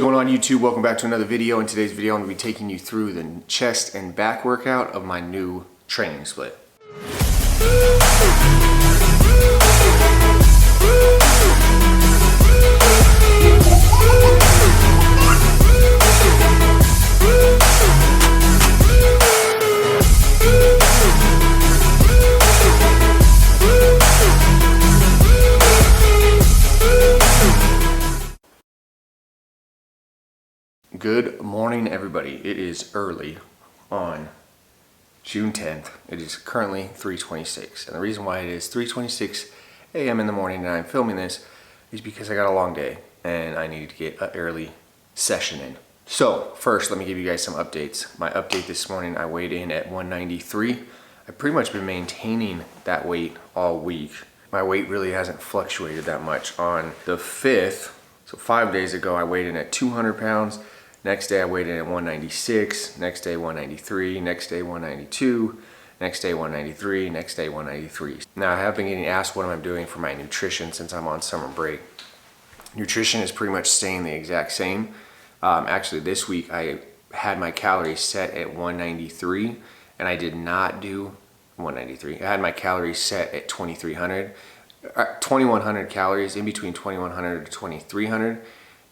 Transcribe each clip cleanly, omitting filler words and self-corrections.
going on YouTube? Welcome back to another video. In today's video, I'm going to be taking you through the chest and back workout of my new training split. Good morning, everybody. It is early on June 10th. It is currently 3:26, and the reason why it is 3:26 a.m. in the morning and I'm filming this is because I got a long day and I needed to get an early session in. So first, let me give you guys some updates. My update this morning, I weighed in at 193. I've pretty much been maintaining that weight all week. My weight really hasn't fluctuated that much. On the 5th, so 5 days ago, I weighed in at 200 pounds. Next day I weighed in at 196, next day 193, next day 192, next day 193, next day 193. Now I have been getting asked what I'm doing for my nutrition since I'm on summer break. Nutrition is pretty much staying the exact same. Actually this week I had my calories set at 193 and I did not do 193. I had my calories set at 2,100 calories, in between 2,100 to 2,300.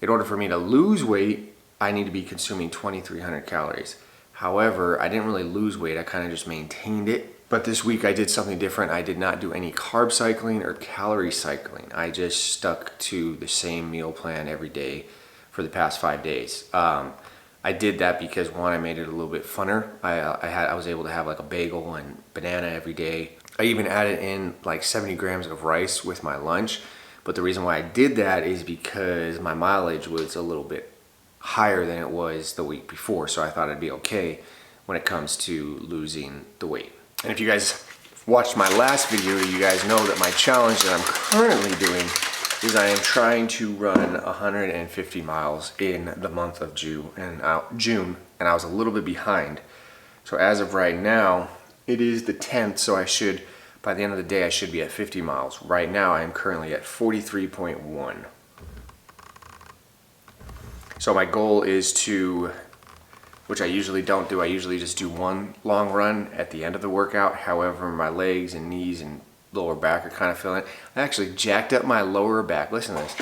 In order for me to lose weight, I need to be consuming 2,300 calories. However, I didn't really lose weight, I kind of just maintained it. But this week I did something different. I did not do any carb cycling or calorie cycling. I just stuck to the same meal plan every day for the past 5 days. I did that because one, I made it a little bit funner. I was able to have like a bagel and banana every day. I even added in like 70 grams of rice with my lunch. But the reason why I did that is because my mileage was a little bit higher than it was the week before, so I thought it'd be okay when it comes to losing the weight. And if you guys watched my last video, you guys know that my challenge that I'm currently doing is I am trying to run 150 miles in the month of June, and I was a little bit behind. So as of right now, it is the 10th, so I should, by the end of the day, I should be at 50 miles. Right now, I am currently at 43.1. So my goal is to, which I usually don't do, I usually just do one long run at the end of the workout. However, my legs and knees and lower back are kind of feeling it. I actually jacked up my lower back. Listen to this.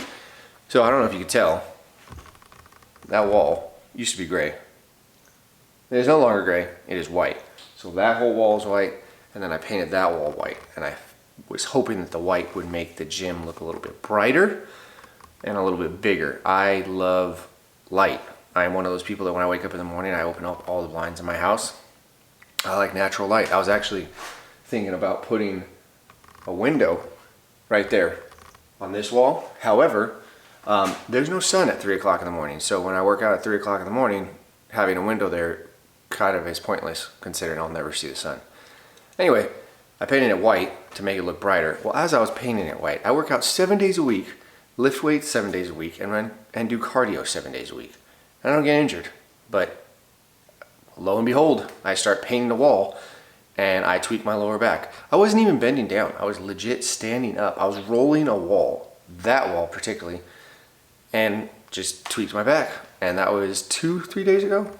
So I don't know if you can tell, that wall used to be gray. It is no longer gray, it is white. So that whole wall is white, and then I painted that wall white. And I was hoping that the white would make the gym look a little bit brighter and a little bit bigger. I love light. I am one of those people that when I wake up in the morning, I open up all the blinds in my house. I like natural light. I was actually thinking about putting a window right there on this wall. However, there's no sun at 3 o'clock in the morning. So when I work out at 3 o'clock in the morning, having a window there kind of is pointless considering I'll never see the sun. Anyway, I painted it white to make it look brighter. Well, as I was painting it white, I work out 7 days a week, lift weights 7 days a week, and do cardio 7 days a week. I don't get injured, but lo and behold, I start painting the wall and I tweak my lower back. I wasn't even bending down. I was legit standing up. I was rolling a wall, that wall particularly, and just tweaked my back. And that was 2-3 days ago.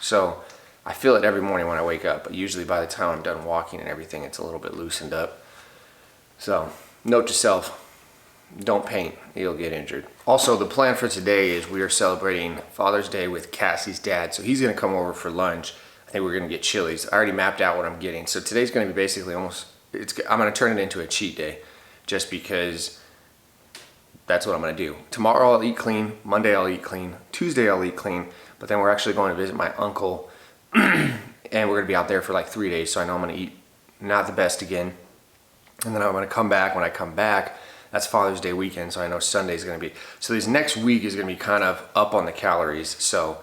So I feel it every morning when I wake up, but usually by the time I'm done walking and everything, it's a little bit loosened up. So note to self, don't paint, you'll get injured. Also, the plan for today is we are celebrating Father's Day with Cassie's dad. So he's gonna come over for lunch. I think we're gonna get Chili's. I already mapped out what I'm getting. So today's gonna be basically I'm gonna turn it into a cheat day just because that's what I'm gonna do. Tomorrow I'll eat clean, Monday I'll eat clean, Tuesday I'll eat clean, but then we're actually going to visit my uncle and we're gonna be out there for like 3 days. So I know I'm gonna eat not the best again. And then I'm gonna come back. When I come back, that's Father's Day weekend, so I know Sunday's gonna be. So this next week is gonna be kind of up on the calories, so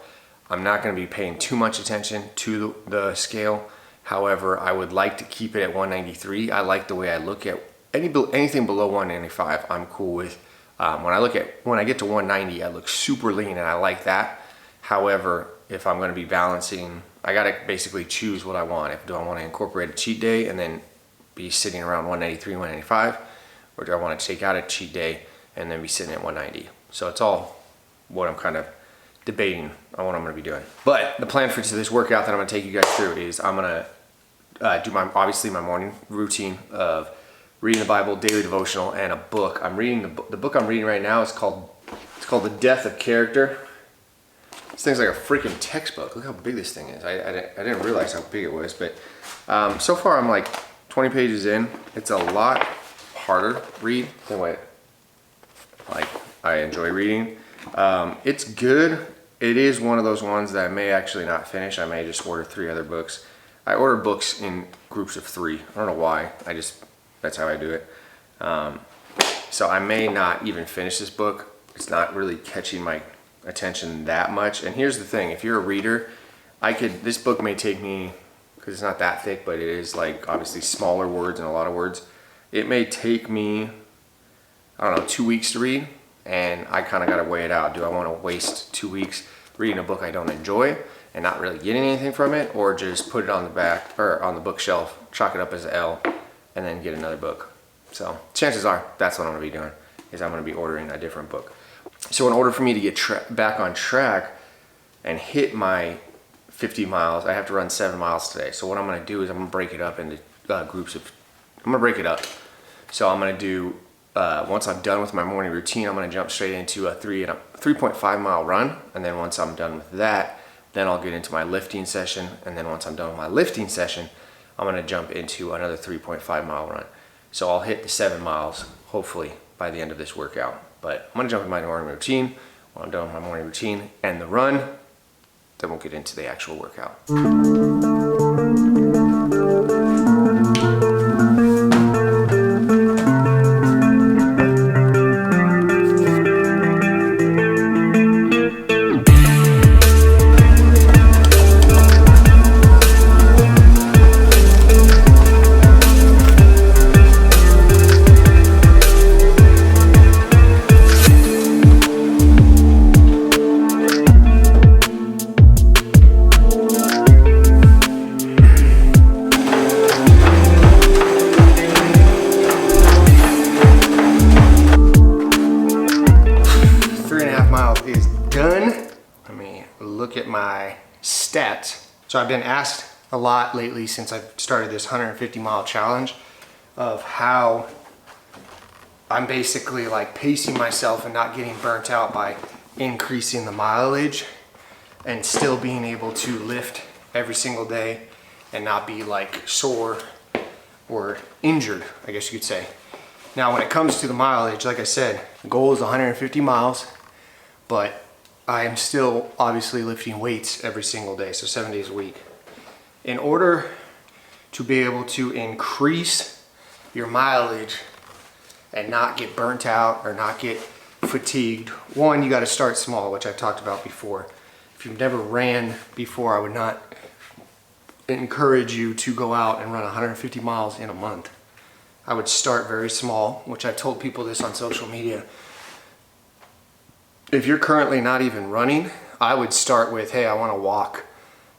I'm not gonna be paying too much attention to the scale. However, I would like to keep it at 193. I like the way I look at anything below 195, I'm cool with. When I get to 190, I look super lean and I like that. However, if I'm gonna be balancing, I gotta basically choose what I want. Do I wanna incorporate a cheat day and then be sitting around 193, 195? Or do I want to take out a cheat day and then be sitting at 190? So it's all what I'm kind of debating on what I'm going to be doing. But the plan for this workout that I'm going to take you guys through is I'm going to do obviously my morning routine of reading the Bible, daily devotional, and a book. I'm reading the book I'm reading right now is called The Death of Character. This thing's like a freaking textbook. Look how big this thing is. I didn't realize how big it was, but so far I'm like 20 pages in. It's a lot harder read than what like I enjoy reading. It's good. It is one of those ones that I may actually not finish. I may just order 3 other books. I order books in groups of 3. I don't know why. That's how I do it. So I may not even finish this book. It's not really catching my attention that much. And here's the thing, if you're a reader, this book may take me, because it's not that thick, but it is like obviously smaller words and a lot of words. It may take me, I don't know, 2 weeks to read, and I kind of got to weigh it out. Do I want to waste 2 weeks reading a book I don't enjoy and not really getting anything from it, or just put it on the back or on the bookshelf, chalk it up as an L, and then get another book? So chances are that's what I'm going to be doing, is I'm going to be ordering a different book. So in order for me to get back on track and hit my 50 miles, I have to run 7 miles today. So what I'm going to do is I'm going to break it up into groups of, I'm going to break it up. So I'm going to do, once I'm done with my morning routine, I'm going to jump straight into a 3.5 mile run. And then once I'm done with that, then I'll get into my lifting session. And then once I'm done with my lifting session, I'm going to jump into another 3.5 mile run. So I'll hit the 7 miles, hopefully, by the end of this workout. But I'm going to jump into my morning routine. When I'm done with my morning routine and the run, then we'll get into the actual workout. 3.5 miles is done. Let me look at my stats. So I've been asked a lot lately since I've started this 150 mile challenge of how I'm basically like pacing myself and not getting burnt out by increasing the mileage and still being able to lift every single day and not be like sore or injured, I guess you could say. Now when it comes to the mileage, like I said, the goal is 150 miles, but I am still obviously lifting weights every single day, so 7 days a week. In order to be able to increase your mileage and not get burnt out or not get fatigued, one, you got to start small, which I talked about before. If you've never ran before, I would not encourage you to go out and run 150 miles in a month. I would start very small, which I've told people this on social media. If you're currently not even running, I would start with, hey, I want to walk,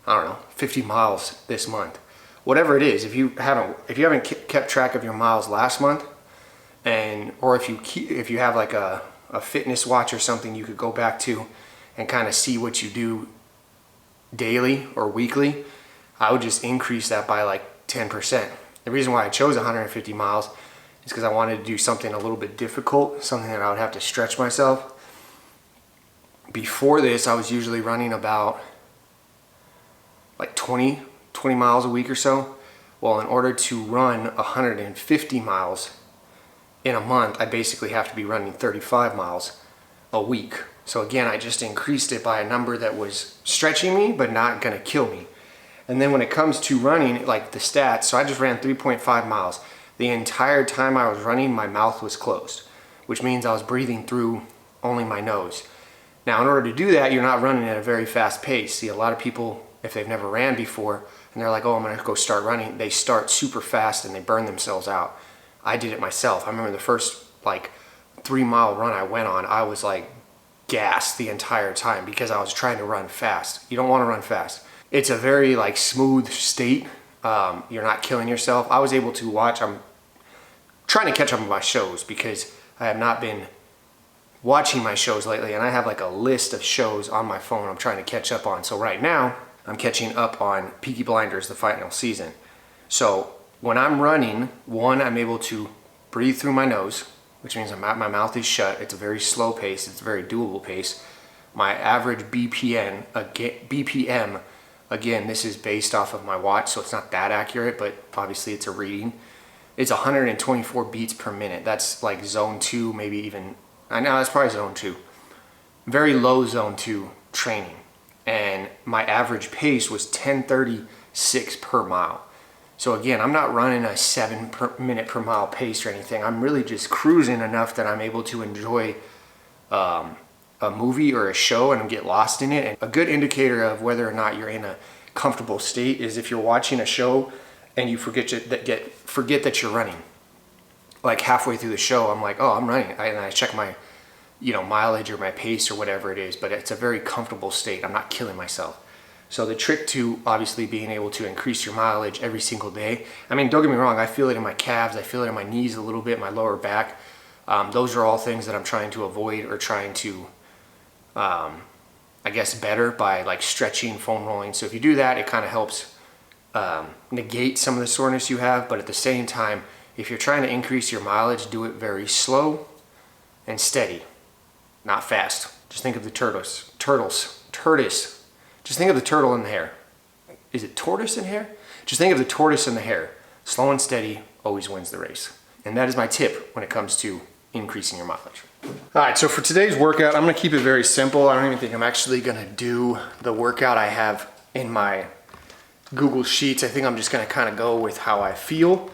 I don't know, 50 miles this month. Whatever it is, if you haven't kept track of your miles last month, or if you have like a fitness watch or something you could go back to and kind of see what you do daily or weekly, I would just increase that by like 10%. The reason why I chose 150 miles is because I wanted to do something a little bit difficult, something that I would have to stretch myself. Before this, I was usually running about like 20 miles a week or so. Well, in order to run 150 miles in a month, I basically have to be running 35 miles a week. So again, I just increased it by a number that was stretching me, but not gonna kill me. And then when it comes to running, like the stats, so I just ran 3.5 miles. The entire time I was running, my mouth was closed, which means I was breathing through only my nose. Now, in order to do that, you're not running at a very fast pace. See, a lot of people, if they've never ran before, and they're like, oh, I'm gonna go start running, they start super fast and they burn themselves out. I did it myself. I remember the first like 3 mile run I went on, I was like gassed the entire time because I was trying to run fast. You don't wanna run fast. It's a very like smooth state. You're not killing yourself. I was able to watch, I'm trying to catch up on my shows because I have not been watching my shows lately, and I have like a list of shows on my phone I'm trying to catch up on. So right now, I'm catching up on Peaky Blinders, the final season. So when I'm running, one, I'm able to breathe through my nose, which means my mouth is shut. It's a very slow pace. It's a very doable pace. My average BPM, again, this is based off of my watch, so it's not that accurate, but obviously it's a reading. It's 124 beats per minute. That's like zone 2, maybe even, I know that's probably zone 2. Very low zone 2 training. And my average pace was 10:36 per mile. So again, I'm not running a 7 minute per mile pace or anything. I'm really just cruising enough that I'm able to enjoy a movie or a show and get lost in it. And a good indicator of whether or not you're in a comfortable state is if you're watching a show and you forget that you're running. Like halfway through the show, I'm like, oh, I'm running. And I check my mileage or my pace or whatever it is, but it's a very comfortable state. I'm not killing myself. So the trick to obviously being able to increase your mileage every single day, I mean, don't get me wrong, I feel it in my calves, I feel it in my knees a little bit, my lower back. Those are all things that I'm trying to avoid or trying to, I guess, better by like stretching, foam rolling. So if you do that, it kind of helps negate some of the soreness you have. But at the same time, if you're trying to increase your mileage, do it very slow and steady, not fast. Just think of the tortoise. Just think of the turtle in the hare. Is it tortoise in hare? Just think of the tortoise in the hare. Slow and steady always wins the race. And that is my tip when it comes to increasing your mileage. All right, so for today's workout, I'm gonna keep it very simple. I don't even think I'm actually gonna do the workout I have in my Google Sheets. I think I'm just gonna kind of go with how I feel.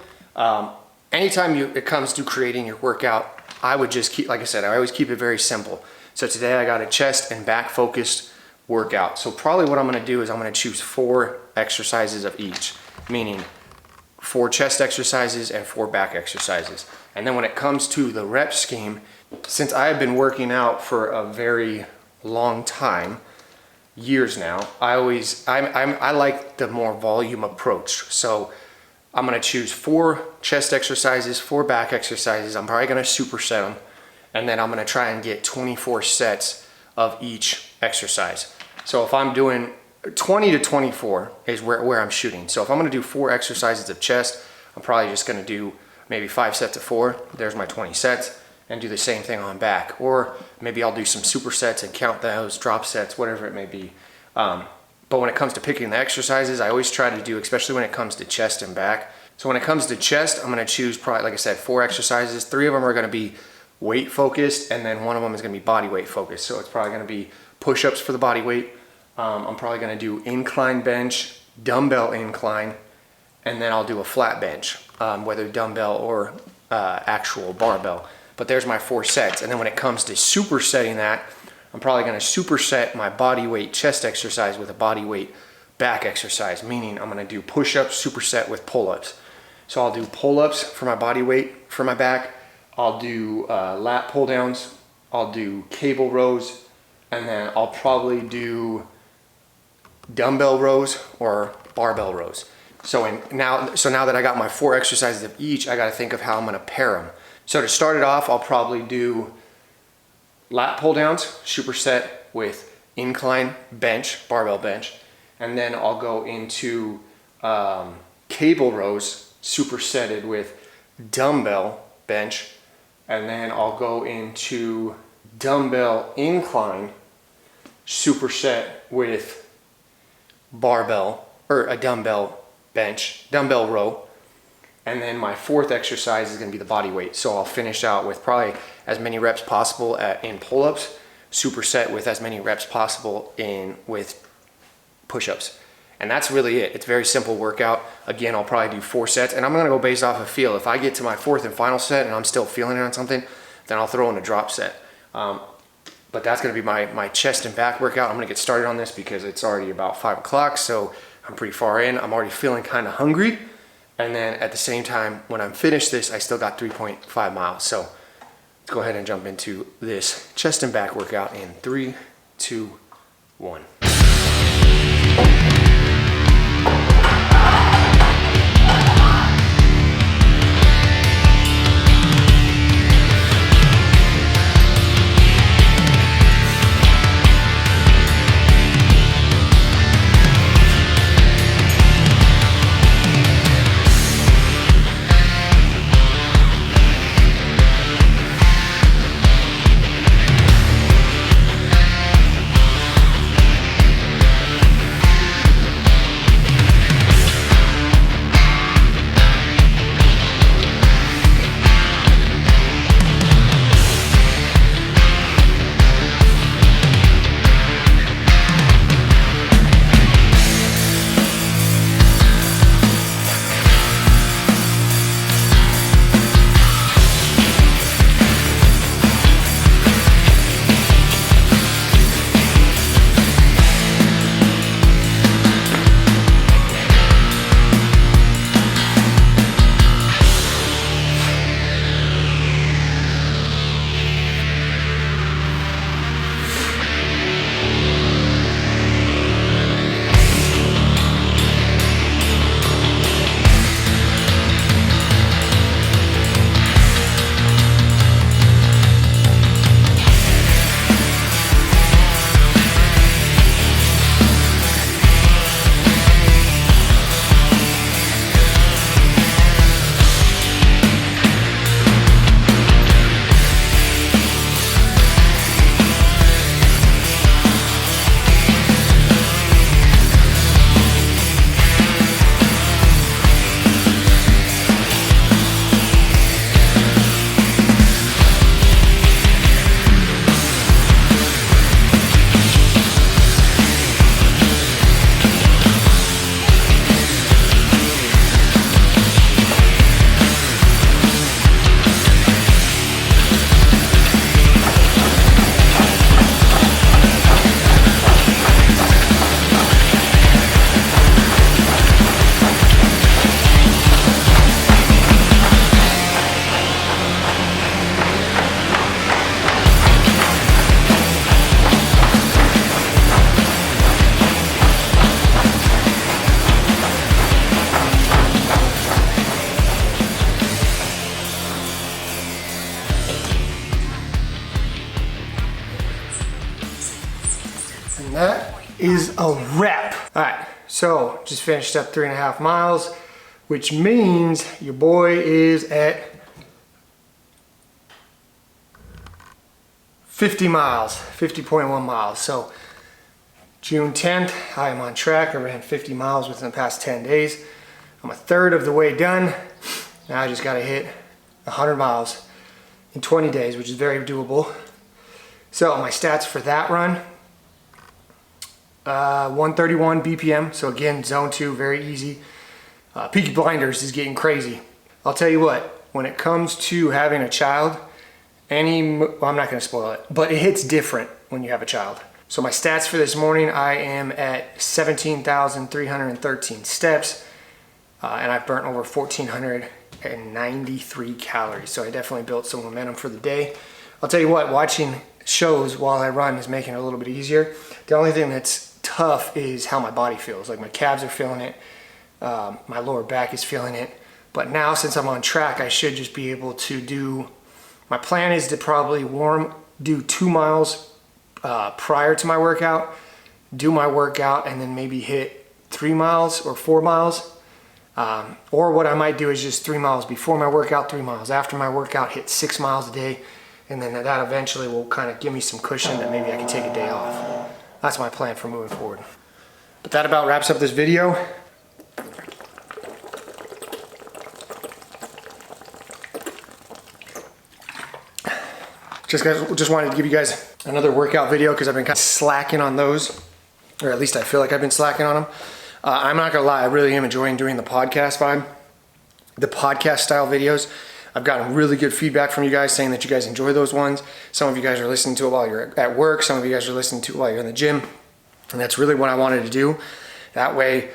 Anytime it comes to creating your workout, I would just keep, like I said, I always keep it very simple. So today I got a chest and back focused workout. So probably what I'm gonna do is I'm gonna choose 4 exercises of each, meaning 4 chest exercises and 4 back exercises. And then when it comes to the rep scheme, since I have been working out for a very long time, years now, I like the more volume approach. So I'm gonna choose 4 chest exercises, 4 back exercises. I'm probably gonna superset them. And then I'm gonna try and get 24 sets of each exercise. So if I'm doing 20 to 24 is where I'm shooting. So if I'm gonna do 4 exercises of chest, I'm probably just gonna do maybe 5 sets of 4. There's my 20 sets, and do the same thing on back. Or maybe I'll do some supersets and count those, drop sets, whatever it may be. But when it comes to picking the exercises, I always try to do, especially when it comes to chest and back. So when it comes to chest, I'm gonna choose probably, like I said, 4 exercises. 3 of them are gonna be weight focused, and then 1 of them is gonna be body weight focused. So it's probably gonna be push-ups for the body weight. I'm probably gonna do incline bench, dumbbell incline, and then I'll do a flat bench, whether dumbbell or actual barbell. But there's my 4 sets. And then when it comes to supersetting that, I'm probably gonna superset my body weight chest exercise with a body weight back exercise, meaning I'm gonna do push-ups superset with pull-ups. So I'll do pull-ups for my body weight for my back, I'll do lat pull downs, I'll do cable rows, and then I'll probably do dumbbell rows or barbell rows. So now that I got my 4 exercises of each, I got to think of how I'm going to pair them. So to start it off, I'll probably do lat pull downs, superset with incline bench, barbell bench, and then I'll go into cable rows, supersetted with dumbbell bench, and then I'll go into dumbbell incline, superset with barbell or a dumbbell bench, dumbbell row, and then my 4th exercise is going to be the body weight. So I'll finish out with probably as many reps possible in pull-ups, superset with as many reps possible with push-ups. And that's really it. It's a very simple workout. Again, I'll probably do 4 sets, and I'm going to go based off of feel. If I get to my 4th and final set and I'm still feeling it on something, then I'll throw in a drop set. But that's going to be my chest and back workout. I'm going to get started on this because it's already about 5 o'clock, so I'm pretty far in. I'm already feeling kind of hungry. And then at the same time, when I'm finished this, I still got 3.5 miles. So let's go ahead and jump into this chest and back workout in 3, 2, 1. is a wrap. All right, so just finished up 3.5 miles, which means your boy is at 50 miles, 50.1 miles. So June 10th, I am on track. I ran 50 miles within the past 10 days. I'm a third of the way done. Now I just gotta hit 100 miles in 20 days, which is very doable. So my stats for that run, 131 BPM. So again, zone 2, very easy. Peaky Blinders is getting crazy. I'll tell you what, when it comes to having a child, well, I'm not gonna spoil it, but it hits different when you have a child. So my stats for this morning, I am at 17,313 steps, and I've burnt over 1,493 calories. So I definitely built some momentum for the day. I'll tell you what, watching shows while I run is making it a little bit easier. The only thing that's tough is how my body feels. Like my calves are feeling it, my lower back is feeling it. But now since I'm on track, I should just be able to do, my plan is to probably do 2 miles prior to my workout, do my workout, and then maybe hit 3 miles or 4 miles. Or what I might do is just 3 miles before my workout, 3 miles after my workout, hit 6 miles a day. And then that eventually will kind of give me some cushion that maybe I can take a day off. That's my plan for moving forward. But that about wraps up this video. Just wanted to give you guys another workout video because I've been kind of slacking on those, or at least I feel like I've been slacking on them. I'm not gonna lie, I really am enjoying doing the podcast vibe, the podcast style videos. I've gotten really good feedback from you guys saying that you guys enjoy those ones. Some of you guys are listening to it while you're at work. Some of you guys are listening to it while you're in the gym. And that's really what I wanted to do. That way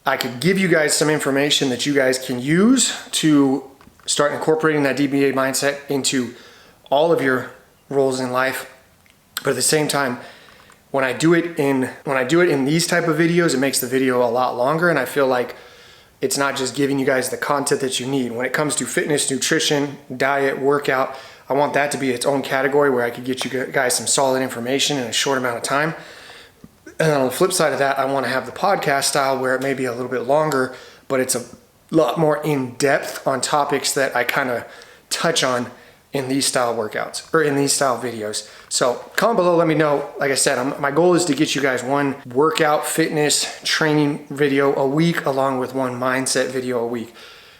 I could give you guys some information that you guys can use to start incorporating that DBA mindset into all of your roles in life. But at the same time, when I do it in these type of videos, it makes the video a lot longer, and I feel like it's not just giving you guys the content that you need. When it comes to fitness, nutrition, diet, workout, I want that to be its own category where I could get you guys some solid information in a short amount of time. And on the flip side of that, I want to have the podcast style where it may be a little bit longer, but it's a lot more in depth on topics that I kind of touch on in these style workouts or in these style videos. So comment below, let me know. Like I said, my goal is to get you guys one workout fitness training video a week along with one mindset video a week.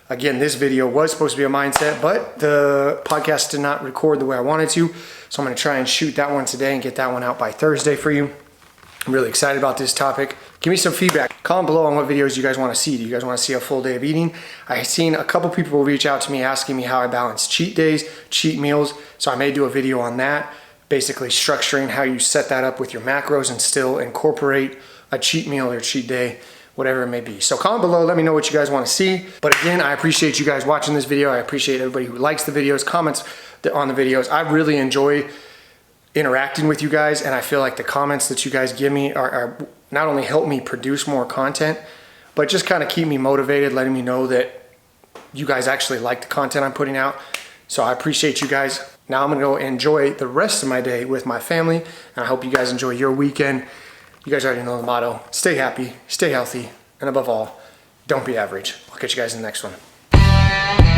Again, this video was supposed to be a mindset, but the podcast did not record the way I wanted to. So I'm gonna try and shoot that one today and get that one out by Thursday for you. I'm really excited about this topic. Give me some feedback. Comment below on what videos you guys want to see. Do you guys want to see a full day of eating? I've seen a couple people reach out to me asking me how I balance cheat days, cheat meals. So I may do a video on that, basically structuring how you set that up with your macros and still incorporate a cheat meal or cheat day, whatever it may be. So comment below, let me know what you guys want to see. But again, I appreciate you guys watching this video. I appreciate everybody who likes the videos, comments on the videos. I really enjoy interacting with you guys, and I feel like the comments that you guys give me are not only help me produce more content, but just kind of keep me motivated, letting me know that you guys actually like the content I'm putting out. So I appreciate you guys. Now I'm gonna go enjoy the rest of my day with my family, and I hope you guys enjoy your weekend. You guys already know the motto: stay happy, stay healthy, and above all, don't be average. I'll catch you guys in the next one.